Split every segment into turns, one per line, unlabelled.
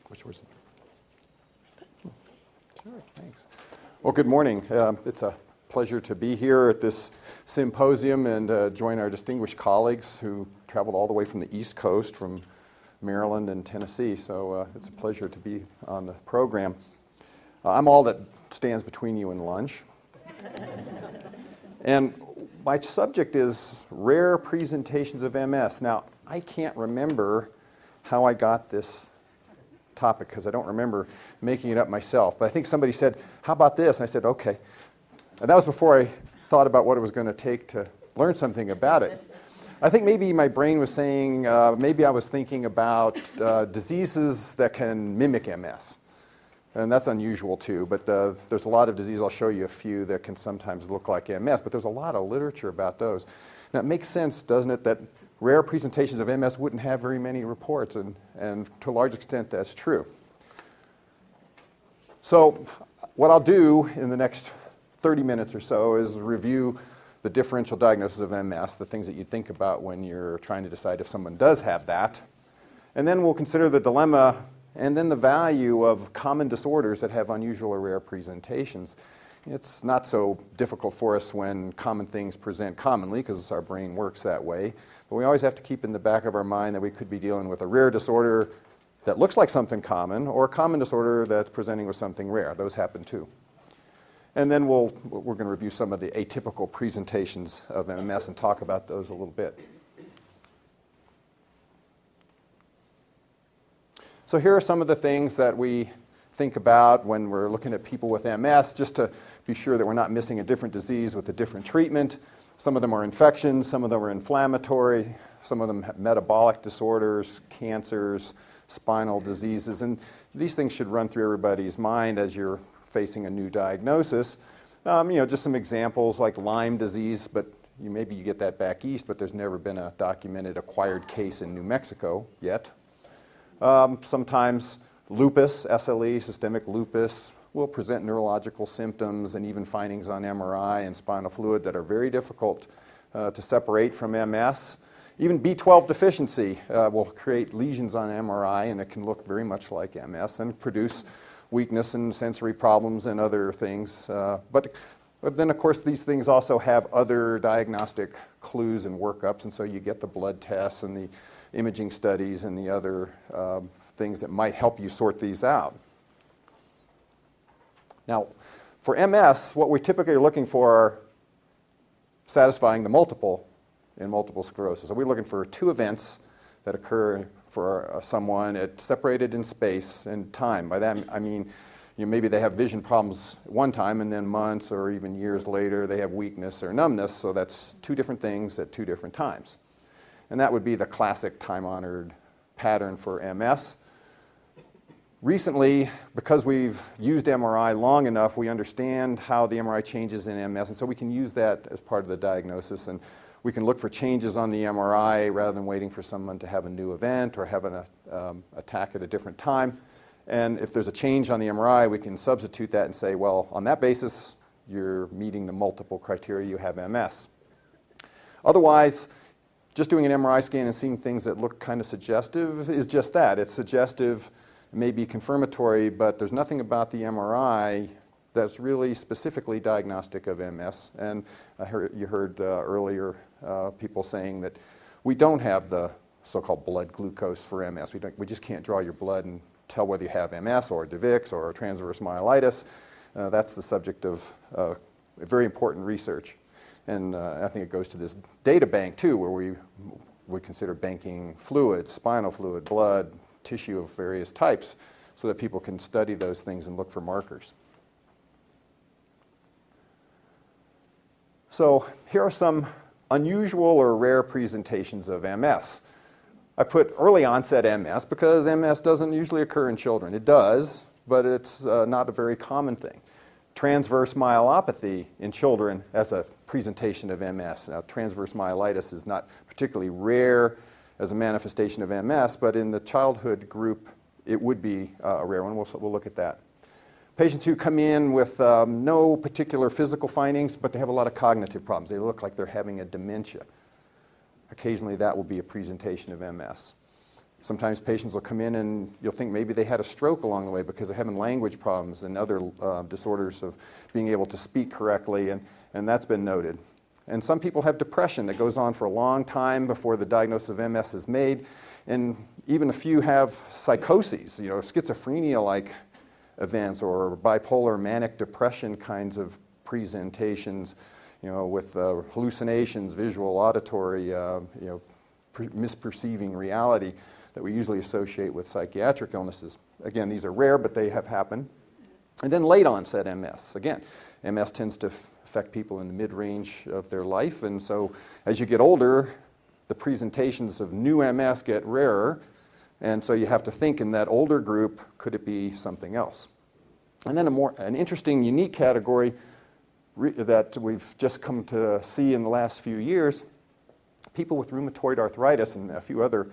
Which was? All right, thanks. Well, good morning. It's a pleasure to be here at this symposium and join our distinguished colleagues who traveled all the way from the East Coast, from Maryland and Tennessee. So it's a pleasure to be on the program. I'm all that stands between you and lunch. And my subject is rare presentations of MS. Now, I can't remember how I got this topic because I don't remember making it up myself. But I think somebody said, how about this? And I said, okay. And that was before I thought about what it was going to take to learn something about it. I think maybe my brain was saying, maybe I was thinking about diseases that can mimic MS. And that's unusual too, but there's a lot of diseases. I'll show you a few that can sometimes look like MS, but there's a lot of literature about those. Now it makes sense, doesn't it, that rare presentations of MS wouldn't have very many reports, and to a large extent that's true. So what I'll do in the next 30 minutes or so is review the differential diagnosis of MS, the things that you think about when you're trying to decide if someone does have that. And then we'll consider the dilemma and then the value of common disorders that have unusual or rare presentations. It's not so difficult for us when common things present commonly because our brain works that way. But we always have to keep in the back of our mind that we could be dealing with a rare disorder that looks like something common or a common disorder that's presenting with something rare. Those happen too. And then we're going to review some of the atypical presentations of MS and talk about those a little bit. So here are some of the things that we think about when we're looking at people with MS, just to be sure that we're not missing a different disease with a different treatment. Some of them are infections, some of them are inflammatory, some of them have metabolic disorders, cancers, spinal diseases, and these things should run through everybody's mind as you're facing a new diagnosis. Just some examples like Lyme disease, but maybe you get that back east, but there's never been a documented acquired case in New Mexico yet. Sometimes lupus, SLE, systemic lupus, will present neurological symptoms and even findings on MRI and spinal fluid that are very difficult to separate from MS. Even B12 deficiency will create lesions on MRI, and it can look very much like MS and produce weakness and sensory problems and other things. But then, of course, these things also have other diagnostic clues and workups, and so you get the blood tests and the imaging studies and the other things that might help you sort these out. Now, for MS, what we typically are looking for are satisfying the multiple in multiple sclerosis. So we're looking for two events that occur for someone separated in space and time. By that I mean, maybe they have vision problems one time and then months or even years later they have weakness or numbness, so that's two different things at two different times. And that would be the classic time-honored pattern for MS. Recently, because we've used MRI long enough, we understand how the MRI changes in MS, and so we can use that as part of the diagnosis, and we can look for changes on the MRI rather than waiting for someone to have a new event or have an attack at a different time. And if there's a change on the MRI, we can substitute that and say, well, on that basis, you're meeting the multiple criteria, you have MS. Otherwise, just doing an MRI scan and seeing things that look kind of suggestive is just that. It's suggestive, it may be confirmatory, but there's nothing about the MRI that's really specifically diagnostic of MS. And you heard earlier people saying that we don't have the so-called blood glucose for MS. We just can't draw your blood and tell whether you have MS or DVIX or transverse myelitis. That's the subject of very important research. And I think it goes to this data bank, too, where we would consider banking fluids, spinal fluid, blood, tissue of various types, so that people can study those things and look for markers. So here are some unusual or rare presentations of MS. I put early onset MS because MS doesn't usually occur in children. It does, but it's not a very common thing. Transverse myelopathy in children as a presentation of MS. Now, transverse myelitis is not particularly rare as a manifestation of MS, but in the childhood group, it would be a rare one. We'll look at that. Patients who come in with no particular physical findings, but they have a lot of cognitive problems. They look like they're having a dementia. Occasionally, that will be a presentation of MS. Sometimes patients will come in and you'll think maybe they had a stroke along the way because they're having language problems and other disorders of being able to speak correctly, and that's been noted. And some people have depression that goes on for a long time before the diagnosis of MS is made, and even a few have psychoses, schizophrenia-like events or bipolar manic depression kinds of presentations, with hallucinations, visual, auditory, misperceiving reality that we usually associate with psychiatric illnesses. Again, these are rare, but they have happened. And then late onset MS. Again, MS tends to affect people in the mid-range of their life, and so as you get older, the presentations of new MS get rarer, and so you have to think in that older group, could it be something else? And then an interesting, unique category that we've just come to see in the last few years, people with rheumatoid arthritis and a few other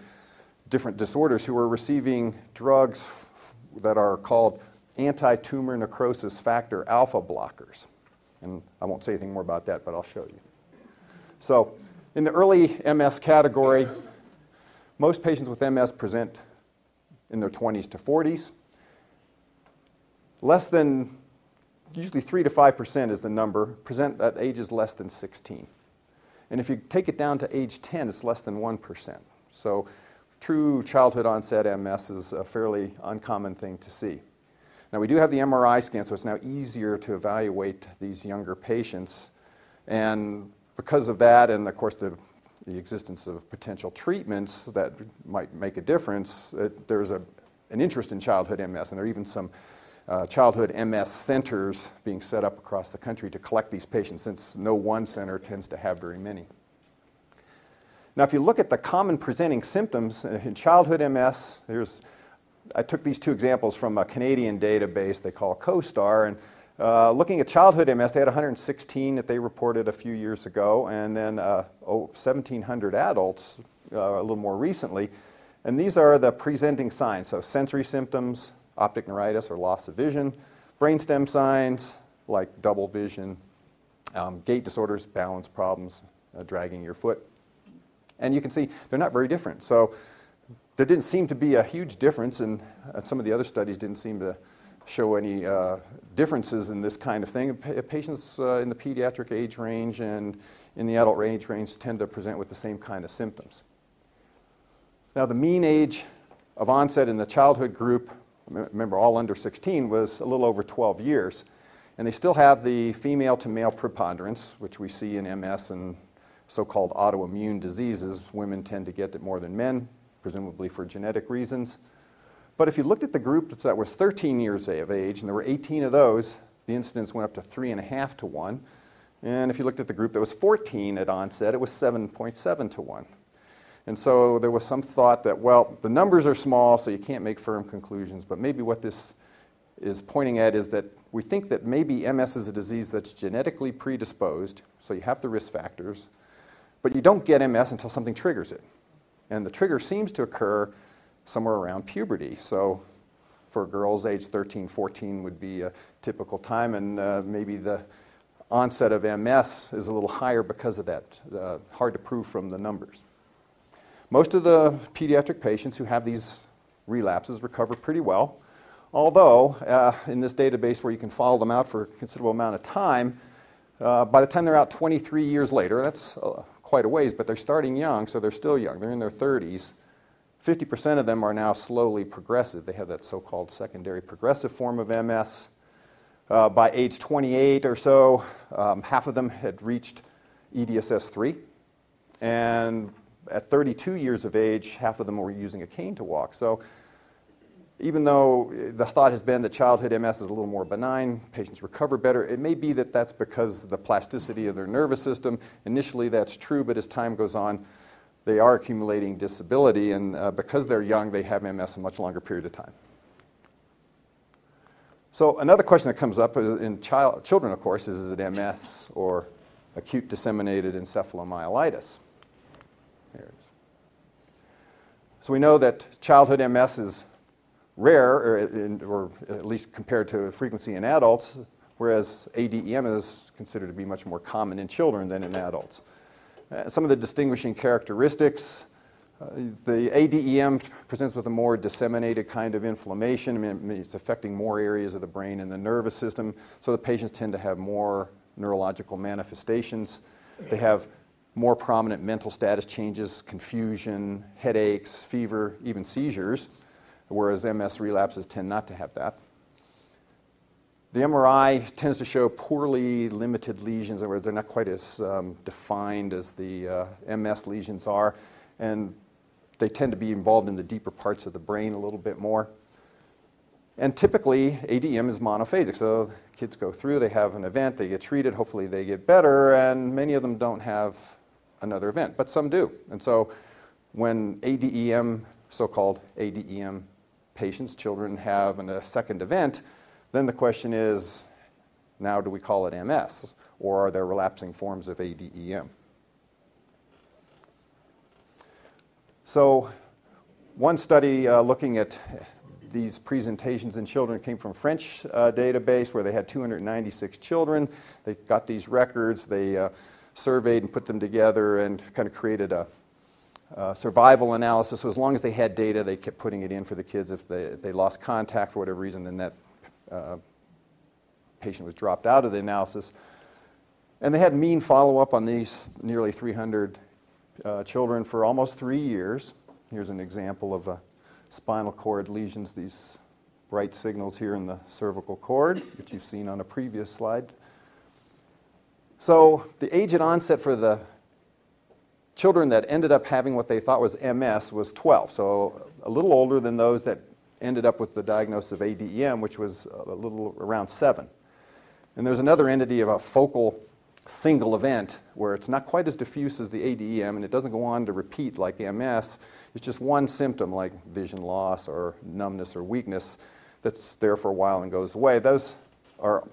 different disorders who are receiving drugs that are called anti-tumor necrosis factor alpha blockers. And I won't say anything more about that, but I'll show you. So in the early MS category, most patients with MS present in their 20s to 40s. Less than, usually 3 to 5% is the number, present at ages less than 16. And if you take it down to age 10, it's less than 1%. So true childhood onset MS is a fairly uncommon thing to see. Now we do have the MRI scan, so it's now easier to evaluate these younger patients. And because of that, and of course the existence of potential treatments that might make a difference, there's an interest in childhood MS, and there are even some childhood MS centers being set up across the country to collect these patients, since no one center tends to have very many. Now, if you look at the common presenting symptoms in childhood MS, I took these two examples from a Canadian database they call COSTAR, and looking at childhood MS, they had 116 that they reported a few years ago, and then 1,700 adults a little more recently. And these are the presenting signs, so sensory symptoms, optic neuritis or loss of vision, brainstem signs like double vision, gait disorders, balance problems, dragging your foot. And you can see they're not very different. So there didn't seem to be a huge difference, and some of the other studies didn't seem to show any differences in this kind of thing. Patients in the pediatric age range and in the adult age range tend to present with the same kind of symptoms. Now, the mean age of onset in the childhood group, remember all under 16, was a little over 12 years. And they still have the female to male preponderance, which we see in MS and so-called autoimmune diseases. Women tend to get it more than men, presumably for genetic reasons. But if you looked at the group that was 13 years of age, and there were 18 of those, the incidence went up to 3.5 to 1. And if you looked at the group that was 14 at onset, it was 7.7 to 1. And so there was some thought that, well, the numbers are small, so you can't make firm conclusions, but maybe what this is pointing at is that we think that maybe MS is a disease that's genetically predisposed, so you have the risk factors, but you don't get MS until something triggers it. And the trigger seems to occur somewhere around puberty. So for girls, age 13, 14 would be a typical time, and maybe the onset of MS is a little higher because of that. Hard to prove from the numbers. Most of the pediatric patients who have these relapses recover pretty well, although in this database where you can follow them out for a considerable amount of time, by the time they're out 23 years later, that's quite a ways, but they're starting young, so they're still young. They're in their 30s. 50% of them are now slowly progressive. They have that so-called secondary progressive form of MS. By age 28 or so, half of them had reached EDSS-3, and at 32 years of age, half of them were using a cane to walk. So even though the thought has been that childhood MS is a little more benign, patients recover better, it may be that that's because of the plasticity of their nervous system. Initially that's true, but as time goes on, they are accumulating disability, and because they're young, they have MS a much longer period of time. So another question that comes up in children, of course, is it MS or acute disseminated encephalomyelitis? There it is. So we know that childhood MS is rare, or at least compared to frequency in adults, whereas ADEM is considered to be much more common in children than in adults. Some of the distinguishing characteristics, The ADEM presents with a more disseminated kind of inflammation. I mean, it's affecting more areas of the brain and the nervous system, so the patients tend to have more neurological manifestations. They have more prominent mental status changes, confusion, headaches, fever, even seizures, whereas MS relapses tend not to have that. The MRI tends to show poorly limited lesions, where they're not quite as defined as the MS lesions are, and they tend to be involved in the deeper parts of the brain a little bit more. And typically, ADEM is monophasic, so kids go through, they have an event, they get treated, hopefully they get better, and many of them don't have another event, but some do. And so when ADEM, so-called ADEM patients, children, have a second event, then the question is, now do we call it MS, or are there relapsing forms of ADEM? So one study looking at these presentations in children came from a French database where they had 296 children. They got these records, they surveyed and put them together and kind of created a survival analysis. So as long as they had data, they kept putting it in for the kids. If they lost contact for whatever reason, then that patient was dropped out of the analysis. And they had mean follow-up on these nearly 300 children for almost 3 years. Here's an example of spinal cord lesions, these bright signals here in the cervical cord, which you've seen on a previous slide. So the age at onset for the children that ended up having what they thought was MS was 12, so a little older than those that ended up with the diagnosis of ADEM, which was a little around 7. And there's another entity of a focal single event where it's not quite as diffuse as the ADEM, and it doesn't go on to repeat like MS. It's just one symptom like vision loss or numbness or weakness that's there for a while and goes away. Those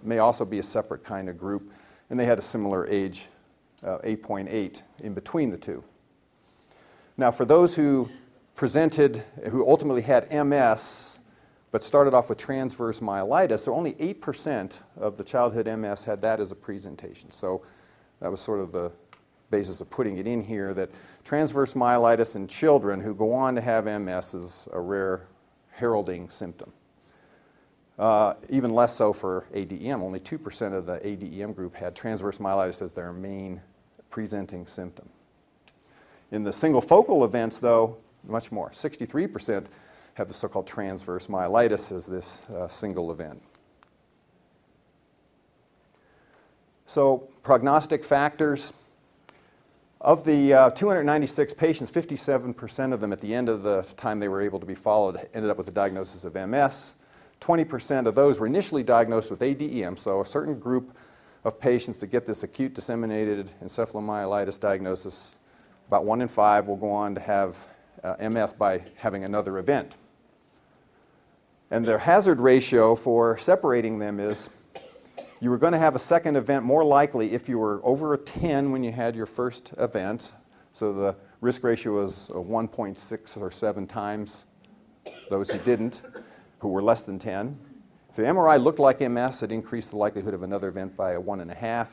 may also be a separate kind of group, and they had a similar age, 8.8, in between the two. Now, for those who presented, who ultimately had MS, but started off with transverse myelitis, so only 8% of the childhood MS had that as a presentation. So that was sort of the basis of putting it in here, that transverse myelitis in children who go on to have MS is a rare heralding symptom. Even less so for ADEM. Only 2% of the ADEM group had transverse myelitis as their main presenting symptom. In the single focal events, though, much more. 63% have the so-called transverse myelitis as this single event. So prognostic factors. Of the 296 patients, 57% of them at the end of the time they were able to be followed ended up with a diagnosis of MS. 20% of those were initially diagnosed with ADEM, so a certain group of patients that get this acute disseminated encephalomyelitis diagnosis, about 1 in 5 will go on to have MS by having another event. And their hazard ratio for separating them is you were going to have a second event more likely if you were over a 10 when you had your first event. So the risk ratio was 1.6 or 7 times those who didn't, who were less than 10. If the MRI looked like MS, it increased the likelihood of another event by 1.5.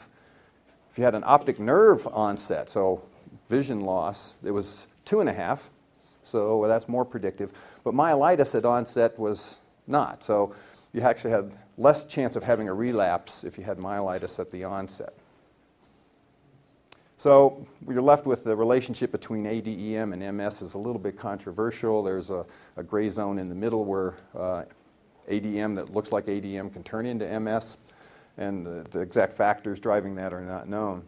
If you had an optic nerve onset, so vision loss, it was 2.5. So that's more predictive. But myelitis at onset was not. So you actually had less chance of having a relapse if you had myelitis at the onset. So you're left with the relationship between ADEM and MS is a little bit controversial. There's a gray zone in the middle where ADEM that looks like ADEM can turn into MS, and the exact factors driving that are not known.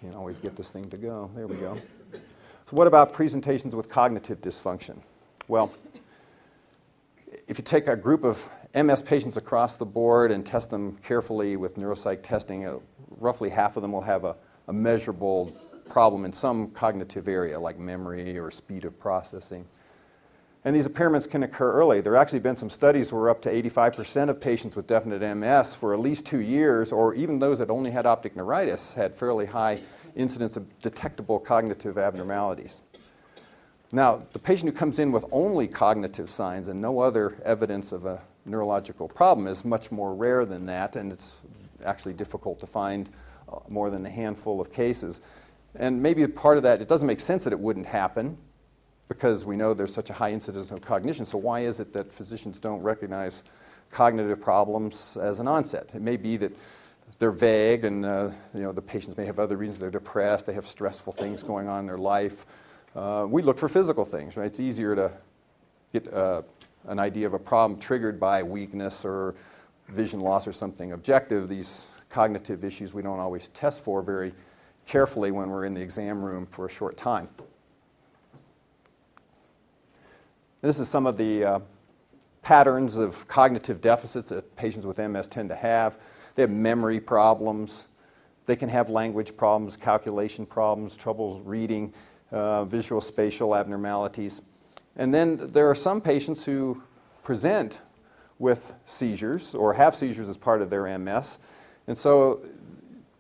Can't always get this thing to go. There we go. So what about presentations with cognitive dysfunction? Well, if you take a group of MS patients across the board and test them carefully with neuropsych testing, roughly half of them will have a measurable problem in some cognitive area, like memory or speed of processing. And these impairments can occur early. There have actually been some studies where up to 85% of patients with definite MS for at least 2 years, or even those that only had optic neuritis, had fairly high incidence of detectable cognitive abnormalities. Now, the patient who comes in with only cognitive signs and no other evidence of a neurological problem is much more rare than that, and it's actually difficult to find more than a handful of cases. And maybe part of that, it doesn't make sense that it wouldn't happen because we know there's such a high incidence of cognition. So why is it that physicians don't recognize cognitive problems as an onset? It may be that they're vague and the patients may have other reasons. They're depressed, they have stressful things going on in their life. We look for physical things, right? It's easier to get an idea of a problem triggered by weakness or vision loss or something objective. These cognitive issues we don't always test for very carefully when we're in the exam room for a short time. This is some of the patterns of cognitive deficits that patients with MS tend to have. They have memory problems. They can have language problems, calculation problems, trouble reading, visual spatial abnormalities. And then there are some patients who present with seizures or have seizures as part of their MS. And so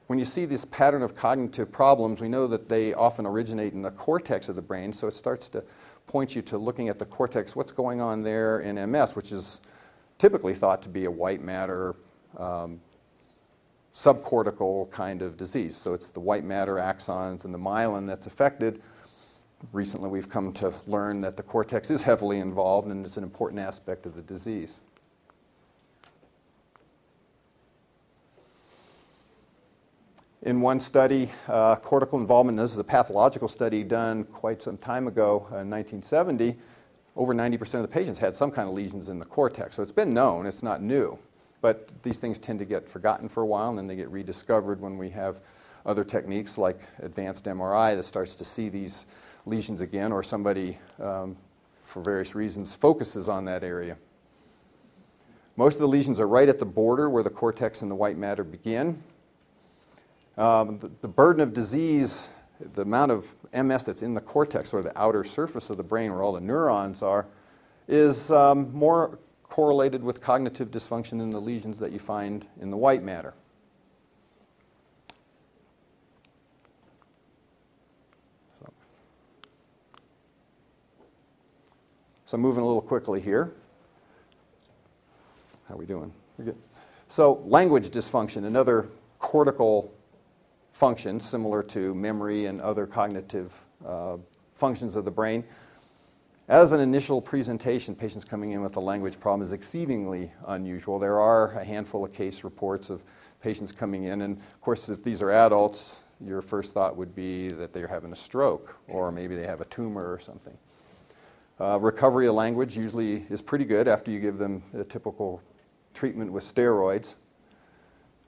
when you see this pattern of cognitive problems, we know that they often originate in the cortex of the brain. So it starts to point you to looking at the cortex, what's going on there in MS, which is typically thought to be a white matter subcortical kind of disease. So it's the white matter axons and the myelin that's affected. Recently we've come to learn that the cortex is heavily involved and it's an important aspect of the disease. In one study, cortical involvement, this is a pathological study done quite some time ago, in 1970, over 90% of the patients had some kind of lesions in the cortex. So it's been known, it's not new. But these things tend to get forgotten for a while and then they get rediscovered when we have other techniques like advanced MRI that starts to see these lesions again, or somebody, for various reasons, focuses on that area. Most of the lesions are right at the border where the cortex and the white matter begin. The burden of disease, the amount of MS that's in the cortex, or the outer surface of the brain where all the neurons are, is more correlated with cognitive dysfunction than the lesions that you find in the white matter. So I'm moving a little quickly here. How are we doing? We're good. So language dysfunction, another cortical function similar to memory and other cognitive functions of the brain. As an initial presentation, patients coming in with a language problem is exceedingly unusual. There are a handful of case reports of patients coming in, and of course if these are adults, your first thought would be that they're having a stroke or maybe they have a tumor or something. Recovery of language usually is pretty good after you give them a typical treatment with steroids.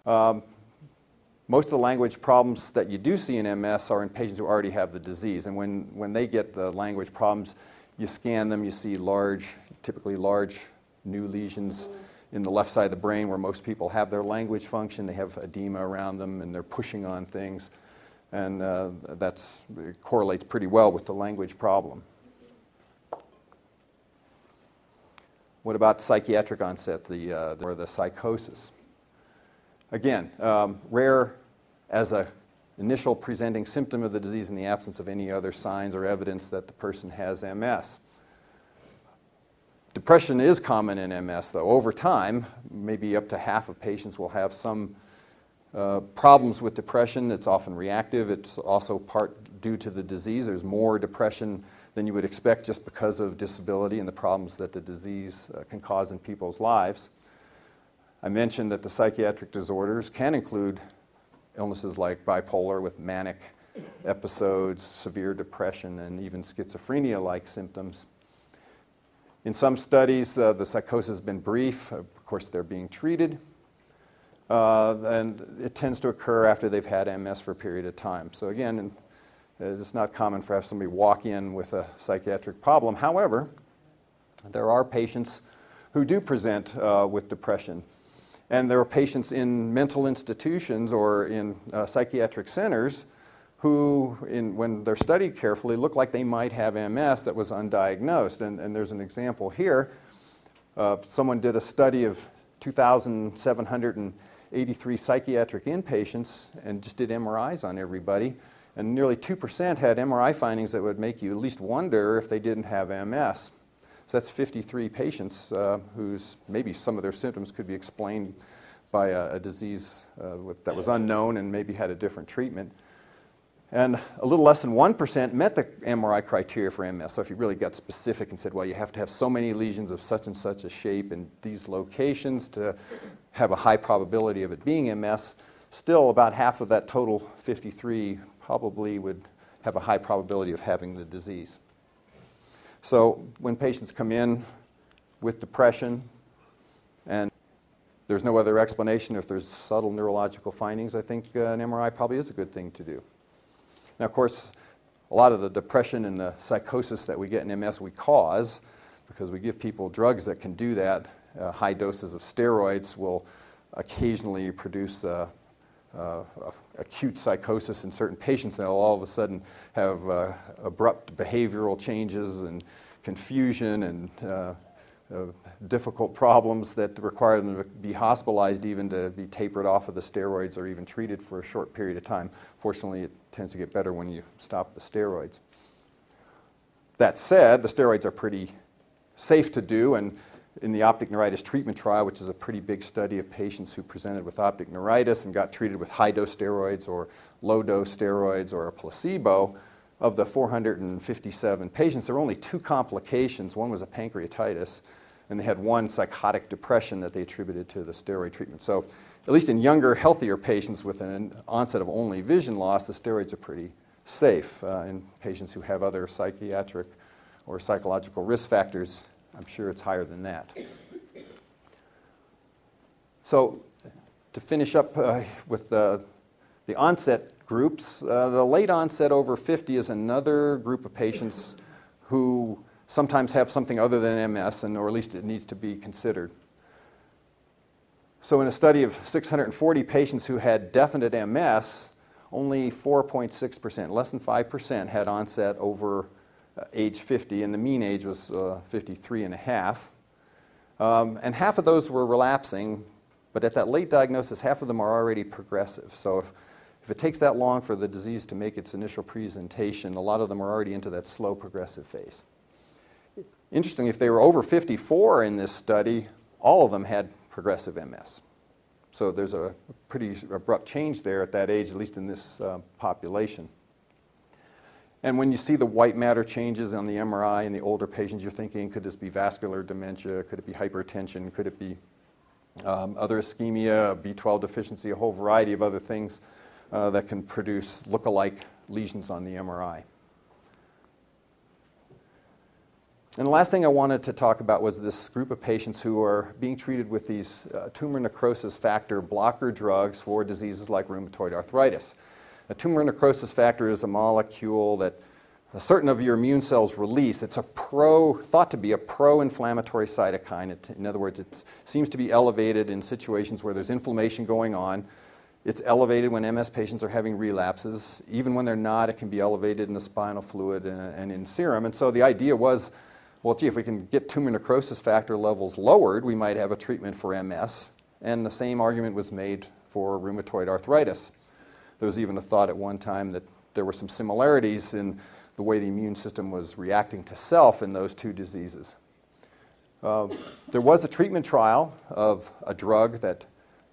Most of the language problems that you do see in MS are in patients who already have the disease, and when they get the language problems, you scan them, you see typically large new lesions in the left side of the brain where most people have their language function. They have edema around them and they're pushing on things, and that correlates pretty well with the language problem. What about psychiatric onset, or the psychosis? Again, rare as an initial presenting symptom of the disease in the absence of any other signs or evidence that the person has MS. Depression is common in MS, though. Over time, maybe up to half of patients will have some problems with depression. It's often reactive. It's also part due to the disease. There's more depression than you would expect just because of disability and the problems that the disease can cause in people's lives. I mentioned that the psychiatric disorders can include illnesses like bipolar with manic episodes, severe depression, and even schizophrenia-like symptoms. In some studies, the psychosis has been brief. Of course, they're being treated. And it tends to occur after they've had MS for a period of time. So again, it's not common for somebody walk in with a psychiatric problem. However, there are patients who do present with depression. And there are patients in mental institutions or in psychiatric centers who, when they're studied carefully, look like they might have MS that was undiagnosed. And there's an example here. Someone did a study of 2,783 psychiatric inpatients and just did MRIs on everybody. And nearly 2% had MRI findings that would make you at least wonder if they didn't have MS. So that's 53 patients whose maybe some of their symptoms could be explained by a disease that was unknown and maybe had a different treatment. And a little less than 1% met the MRI criteria for MS. So if you really got specific and said, well, you have to have so many lesions of such and such a shape in these locations to have a high probability of it being MS, still about half of that total 53 probably would have a high probability of having the disease. So when patients come in with depression and there's no other explanation, if there's subtle neurological findings, I think an MRI probably is a good thing to do. Now, of course, a lot of the depression and the psychosis that we get in MS we cause because we give people drugs that can do that. High doses of steroids will occasionally produce acute psychosis in certain patients. They'll all of a sudden have abrupt behavioral changes and confusion and difficult problems that require them to be hospitalized, even to be tapered off of the steroids or even treated for a short period of time. Fortunately, it tends to get better when you stop the steroids. That said, the steroids are pretty safe to do, and in the optic neuritis treatment trial, which is a pretty big study of patients who presented with optic neuritis and got treated with high-dose steroids or low-dose steroids or a placebo, of the 457 patients, there were only 2 complications. One was a pancreatitis, and they had 1 psychotic depression that they attributed to the steroid treatment. So at least in younger, healthier patients with an onset of only vision loss, the steroids are pretty safe. In patients who have other psychiatric or psychological risk factors, I'm sure it's higher than that. So to finish up with the onset groups, the late onset over 50 is another group of patients who sometimes have something other than MS, or at least it needs to be considered. So in a study of 640 patients who had definite MS, only 4.6%, less than 5%, had onset over age 50, and the mean age was 53 and a half. And half of those were relapsing, but at that late diagnosis, half of them are already progressive. So if it takes that long for the disease to make its initial presentation, a lot of them are already into that slow progressive phase. Interestingly, if they were over 54 in this study, all of them had progressive MS. So there's a pretty abrupt change there at that age, at least in this population. And when you see the white matter changes on the MRI in the older patients, you're thinking, could this be vascular dementia? Could it be hypertension? Could it be other ischemia, B12 deficiency, a whole variety of other things that can produce look-alike lesions on the MRI. And the last thing I wanted to talk about was this group of patients who are being treated with these tumor necrosis factor blocker drugs for diseases like rheumatoid arthritis. A tumor necrosis factor is a molecule that certain of your immune cells release. It's thought to be a pro-inflammatory cytokine. In other words, it seems to be elevated in situations where there's inflammation going on. It's elevated when MS patients are having relapses. Even when they're not, it can be elevated in the spinal fluid and in serum. And so the idea was, well, gee, if we can get tumor necrosis factor levels lowered, we might have a treatment for MS. And the same argument was made for rheumatoid arthritis. There was even a thought at one time that there were some similarities in the way the immune system was reacting to self in those 2 diseases. There was a treatment trial of a drug that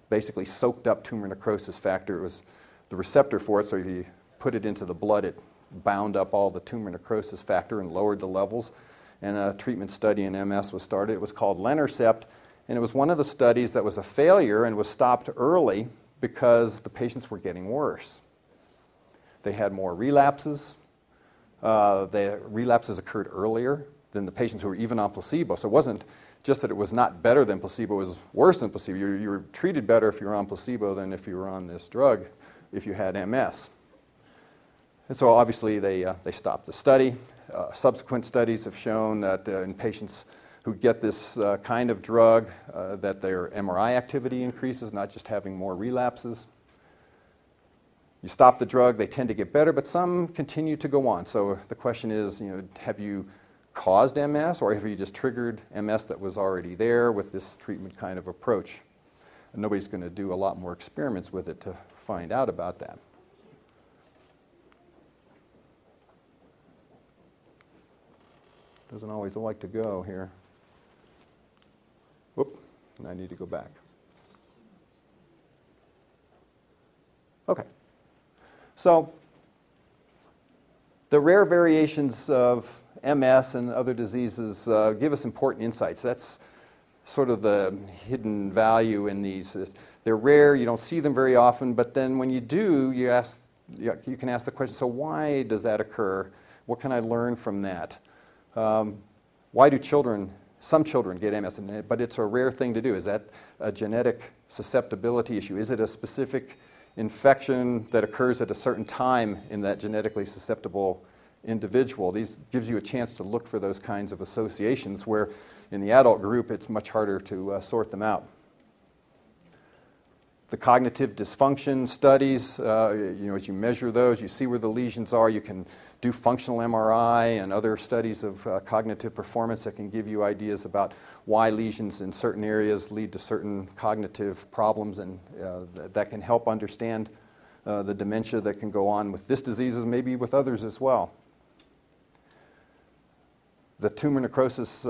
basically soaked up tumor necrosis factor. It was the receptor for it, so if you put it into the blood, it bound up all the tumor necrosis factor and lowered the levels. And a treatment study in MS was started. It was called Lenercept, and it was one of the studies that was a failure and was stopped early because the patients were getting worse. They had more relapses. The relapses occurred earlier than the patients who were even on placebo. So it wasn't just that it was not better than placebo, it was worse than placebo. You were treated better if you were on placebo than if you were on this drug if you had MS. And so obviously they stopped the study. Subsequent studies have shown that in patients who get this kind of drug, that their MRI activity increases, not just having more relapses. You stop the drug, they tend to get better, but some continue to go on. So the question is, have you caused MS, or have you just triggered MS that was already there with this treatment kind of approach? And nobody's going to do a lot more experiments with it to find out about that. Doesn't always like to go here. Whoop, and I need to go back. Okay. So The rare variations of MS and other diseases give us important insights. That's sort of the hidden value in these. They're rare, you don't see them very often, but then when you do, you can ask the question, so why does that occur? What can I learn from that? Why do some children get MS? But it's a rare thing to do. Is that a genetic susceptibility issue? Is it a specific infection that occurs at a certain time in that genetically susceptible individual? These gives you a chance to look for those kinds of associations where in the adult group it's much harder to sort them out. The cognitive dysfunction studies, as you measure those, you see where the lesions are. You can do functional MRI and other studies of cognitive performance that can give you ideas about why lesions in certain areas lead to certain cognitive problems, and that can help understand the dementia that can go on with this disease, and maybe with others as well. The tumor necrosis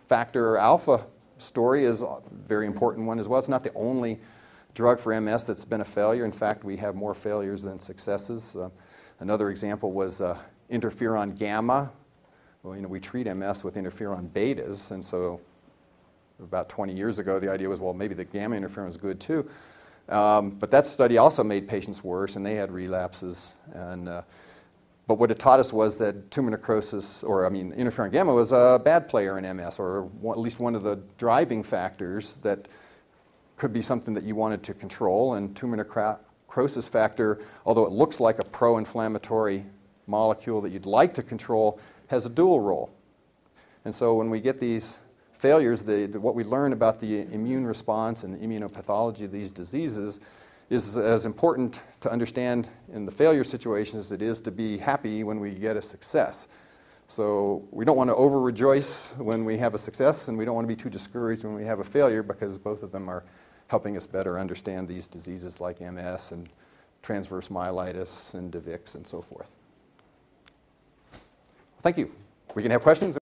factor alpha story is a very important one as well. It's not the only drug for MS that's been a failure. In fact, we have more failures than successes. Another example was interferon gamma. Well, we treat MS with interferon betas, and so about 20 years ago the idea was, well, maybe the gamma interferon is good too. But that study also made patients worse, and they had relapses. But what it taught us was that tumor necrosis, interferon gamma was a bad player in MS, or at least one of the driving factors that could be something that you wanted to control. And tumor necrosis factor, although it looks like a pro-inflammatory molecule that you'd like to control, has a dual role. And so when we get these failures, what we learn about the immune response and the immunopathology of these diseases is as important to understand in the failure situation as it is to be happy when we get a success. So we don't want to over-rejoice when we have a success, and we don't want to be too discouraged when we have a failure, because both of them are helping us better understand these diseases like MS and transverse myelitis and DeVix and so forth. Thank you. We can have questions.